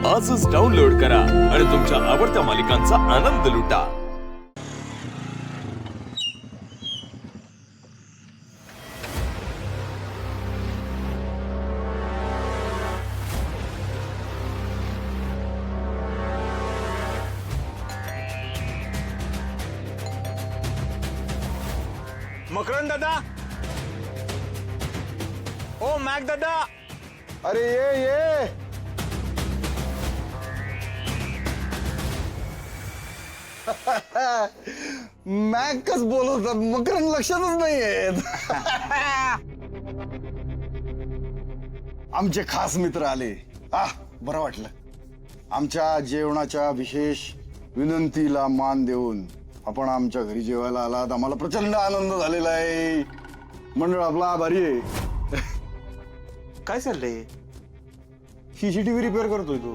आजच डाउनलोड करा आणि तुमच्या आवडत्या मालिकांचा आनंद लुटा. मकरंद दादा, ओ मॅक दादा, अरे ये मॅकच बोलवतात, मकरंद लक्षातच नाही येत. आमचे खास मित्र आले. बरं वाटलं. आमच्या जेवणाच्या विशेष विनंतीला मान देऊन आपण आमच्या घरी जेवायला आलात. आम्हाला प्रचंड आनंद झालेला आहे. मंडळ आपला आभारी आहे. काय चाललंय? सीसीटीव्ही रिपेअर करतोय तो,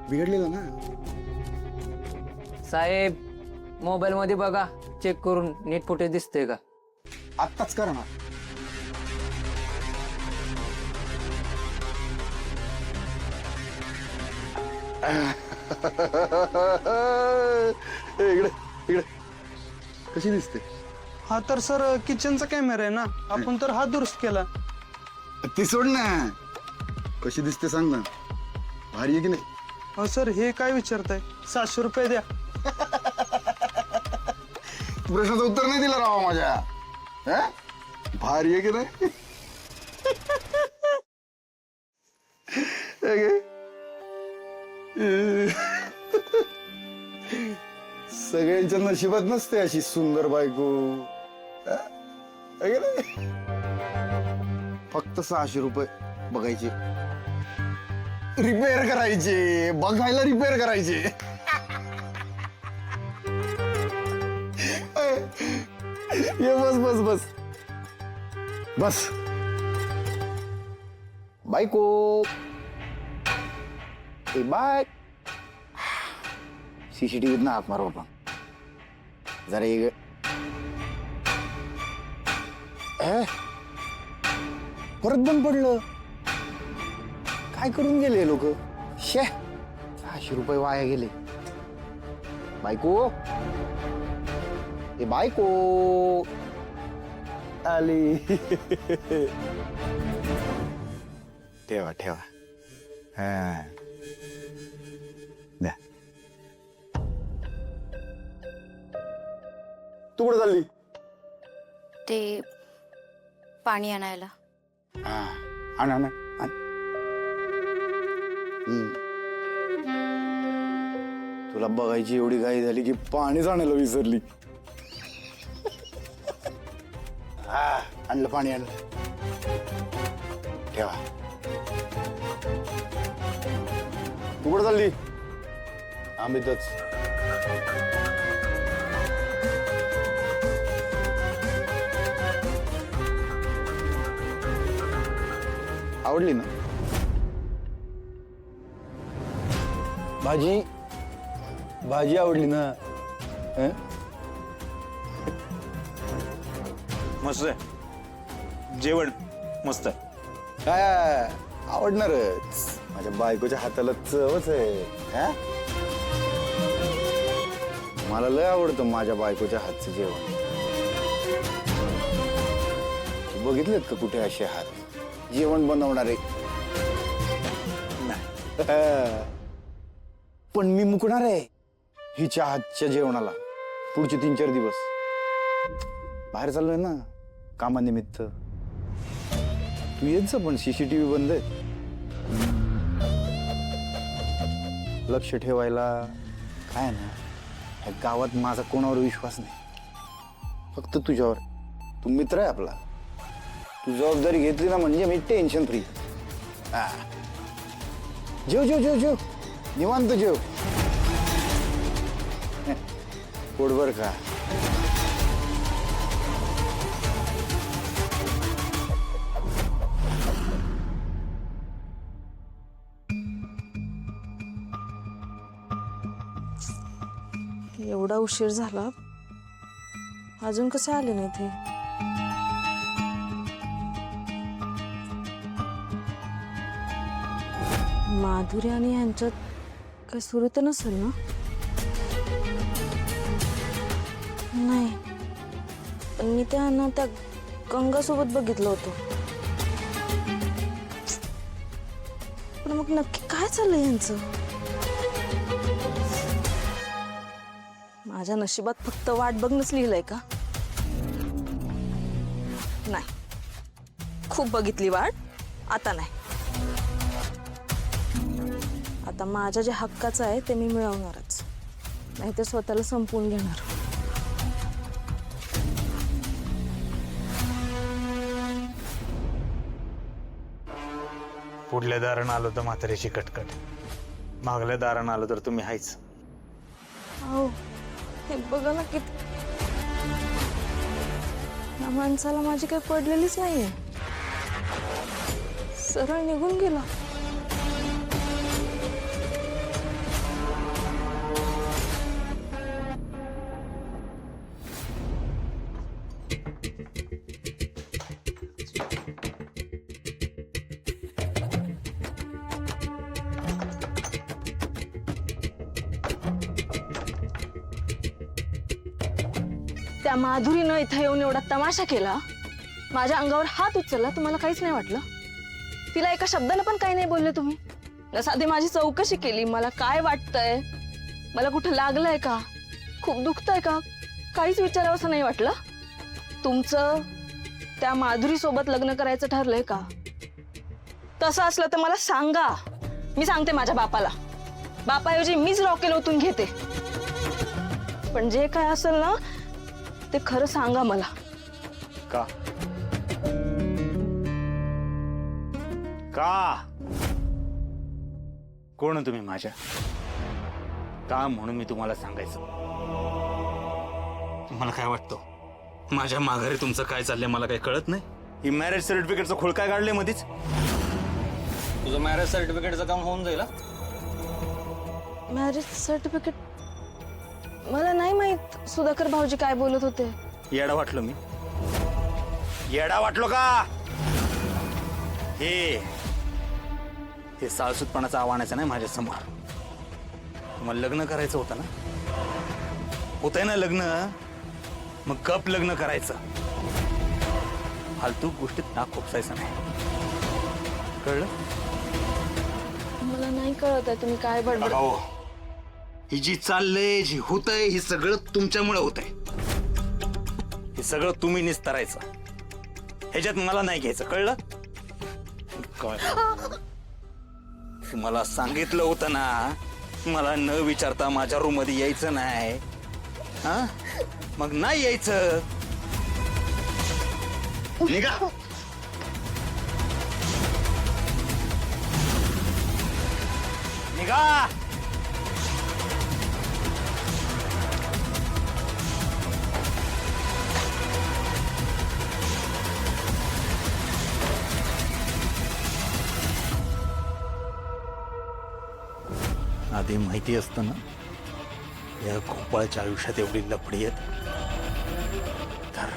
बिघडलेला ना. साहेब, मोबाईल मध्ये बघा, चेक करून नीट फुटेज दिसतंय का? आत्ताच करणार. इकडे इकडे कशी दिसते? हा तर सर किचनचा कॅमेरा आहे ना, आपण तर हा दुरुस्त केला. ती सोड ना, कशी दिसते सांग ना. भारी आहे की नाही? हो सर, हे काय विचारताय? 700 रुपये द्या. प्रश्नाचं उत्तर नाही दिलं राव माझ्या. भारी आहे की नाही? सगळ्यांच्या नशिबात नसते अशी सुंदर बायको. फक्त 600 रुपये बघायचे, रिपेअर करायचे, बघायला रिपेअर करायचे. ये बस बस बस बस. बायको बाय. सीसीटीव्हीत ना हात मारू आपण जरा. एक परत बंद पडलं. काय करून गेले लोक? 600 रुपये वाया गेले. बायको ए बायको आली. ठेवा ठेवा. द्या. तू कुठे चालली? ते पाणी आणायला. आण आण. तुला बघायची एवढी घाई झाली की पाणीच आणायला विसरली. आणलं पाणी, आणलं. ठेवा. तू कुठे चालली? आम्हीच. आवडली ना भाजी? भाजी आवडली ना? मस्त आहे जेवण, मस्त आहे. काय आवडणारच. माझ्या बायकोच्या हाताला चवच आहे. मला लय आवडतं माझ्या बायकोच्या हातचं जेवण. बघितलेत का कुठे असे हात जेवण बनवणारे? पण मी मुकणार आहे हिच्या हातच्या जेवणाला पुढचे 3-4 दिवस. बाहेर चाललोय ना कामानिमित्त. तू येत जा, पण सीसीटीव्ही बंद आहे. लक्ष ठेवायला. काय ना, ह्या गावात माझा कोणावर विश्वास नाही, फक्त तुझ्यावर. तू मित्र आहे आपला. तू जबाबदारी घेतली ना म्हणजे मी टेन्शन फ्री. जेव जेव जेव जेव, निवांत जेव. पोटभर खा. एवढा उशीर झाला, अजून कसे आले नाही ते? माधुरी आणि यांच्यात काय सुरू तर नसेल ना? नाही, पण मी त्यांना त्या गंगासोबत बघितलं होतं. पण मग नक्की काय चाललंय यांचं? माझ्या नशिबात फक्त वाट बघणंच लिहिलंय का? नाही, खूप बघितली वाट, आता नाही. आता माझ्या जे हक्काचं आहे ते मी मिळवणारच, नाही तर स्वतःला संपवून घेणार. पुढल्या दारानं आलो तर म्हाताऱ्याची कटकट, मागल्या दारानं आलो तर तुम्ही हायच. अहो, हे बघा ना किती, या माणसाला माझी काही पडलेलीच नाहीये, सरळ निघून गेला. त्या माधुरीनं इथं येऊन एवढा तमाशा केला, माझ्या अंगावर हात उचलला, तुम्हाला काहीच नाही वाटलं? तिला एका शब्दाला पण काही नाही बोलले तुम्ही? न साधी माझी चौकशी केली, मला काय वाटतंय, मला कुठं लागलंय का, खूप दुखतंय का, काहीच विचारावं असं नाही वाटलं? तुमचं त्या माधुरी सोबत लग्न करायचं ठरलंय का? तसं असलं तर मला सांगा, मी सांगते माझ्या बापाला. बापाऐवजी मीच रॉकेल ओतून घेते. पण जे काय असेल ना ते खरं सांगा मला. का का कोण तुम्ही माझ्या? का म्हणून मी तुम्हाला सांगायचं? तुम्हाला काय वाटतं माझ्या माघारी तुमचं काय चाललंय मला काही कळत नाही? ही मॅरेज सर्टिफिकेटचं खोळ काय काढलंय मध्येच? तुझं मॅरेज सर्टिफिकेटचं काम होऊन जाईल. मॅरेज सर्टिफिकेट मला नाही माहित. सुधाकर भाऊजी काय बोलत होते? येडा वाटलो मी? येडा वाटलो का? हे साळसूतपणाचं आव्हानाचं नाही माझ्या समोर. तुम्हाला लग्न करायचं होतं ना? होतंय ना लग्न? मग गप लग्न करायचं. फालतू गोष्टीत नाक खोपसायचं नाही, कळलं? मला नाही कळत आहे तुम्ही काय बडबड. ही जी चाललंय, जी होतंय, हे सगळं तुमच्यामुळे होतंय. हे सगळं तुम्ही निस्तरायचं, ह्याच्यात मला नाही घ्यायचं, कळलं? काय मला सांगितलं होतं ना, मला न विचारता माझ्या रूम मध्ये यायचं नाही. हा, मग नाही यायचं. निघा. निघा. आधी माहिती असतं ना या गोपाळच्या आयुष्यात एवढी लफडी आहेत तर